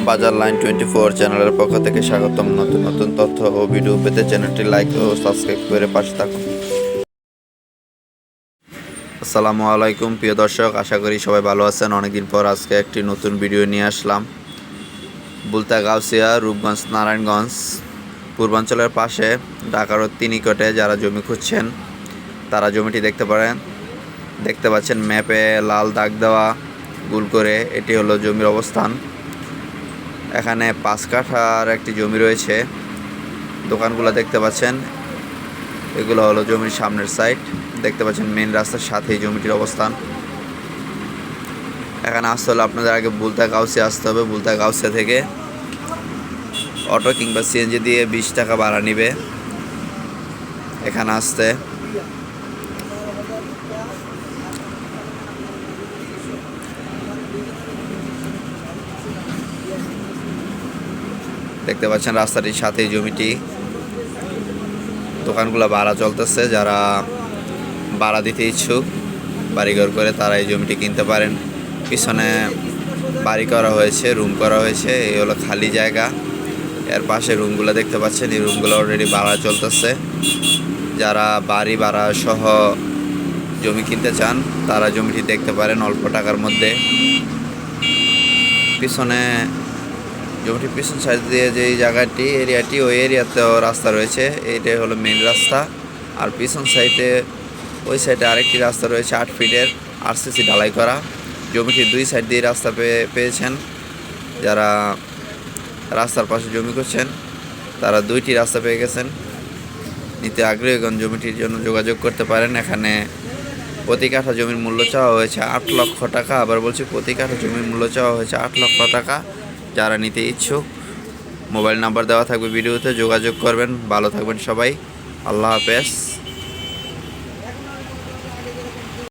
বাজার লাইন 24 চ্যানেলের পক্ষ থেকে স্বাগতম। নতুন নতুন তথ্য ও ভিডিও পেতে চ্যানেলটি লাইক ও সাবস্ক্রাইব করে পাশে থাকুন। আসসালামু আলাইকুম প্রিয় দর্শক, আশা করি সবাই ভালো আছেন। অনেকদিন পর আজকে একটি নতুন ভিডিও নিয়ে আসলাম। বুলতা গাউসিয়া, রূপগঞ্জ, নারায়ণগঞ্জ পূর্বাঞ্চলের পাশে ঢাকার অতি নিকটে যারা জমি খুঁজছেন তারা জমিটি দেখতে পাচ্ছেন ম্যাপে লাল দাগ দেওয়া গোল করে। এটি হলো জমির অবস্থান। এখানে 5 কাঠার একটি জমি রয়েছে। দোকানগুলো দেখতে পাচ্ছেন, এগুলো হলো জমির সামনের সাইড। দেখতে পাচ্ছেন মেন রাস্তার সাথেই জমিটির অবস্থান। এখানে আসতে হলে আপনাদের আগে বুলতা গাউসিয়া আসতে হবে। বুলতা গাউসিয়া থেকে অটো কিংবা সিএনজি দিয়ে 20 টাকা ভাড়া নিবে এখানে আসতে। দেখতে পাচ্ছেন রাস্তাটির সাথেই জমিটি। দোকানগুলো ভাড়া চলতেছে। যারা ভাড়া দিতে ইচ্ছুক বাড়িঘর করে তারা এই জমিটি কিনতে পারেন। পিছনে বাড়ি করা হয়েছে, রুম করা হয়েছে। এই হলো খালি জায়গা। এর পাশে রুমগুলো দেখতে পাচ্ছেন, এই রুমগুলো অলরেডি ভাড়া চলতেছে। যারা বাড়ি ভাড়া সহ জমি কিনতে চান তারা জমিটি দেখতে পারেন অল্প টাকার মধ্যে। পিছনে জমিটির পিছন সাইড দিয়ে যে জায়গাটি এরিয়াটি, ওই এরিয়াতেও রাস্তা রয়েছে। এইটাই হলো মেন রাস্তা। আর পিছন সাইডে ওই সাইডে আরেকটি রাস্তা রয়েছে 8 ফিটের আরসিসি ঢালাই করা। জমিটির 2 সাইড দিয়ে রাস্তা পেয়েছেন। যারা রাস্তার পাশে জমি করছেন তারা 2টি রাস্তা পেয়ে গেছেন। নিতে আগ্রহীগণ জমিটির জন্য যোগাযোগ করতে পারেন। এখানে প্রতি কাঠা জমির মূল্য চাওয়া হয়েছে 8 লক্ষ টাকা। আবার বলছি, প্রতি কাঠা জমির মূল্য চাওয়া হয়েছে 8 লক্ষ টাকা। যারা নিতে ইচ্ছুক মোবাইল নাম্বার দেওয়া থাকবে ভিডিওতে, যোগাযোগ করবেন। ভালো থাকবেন সবাই। আল্লাহ হাফেজ।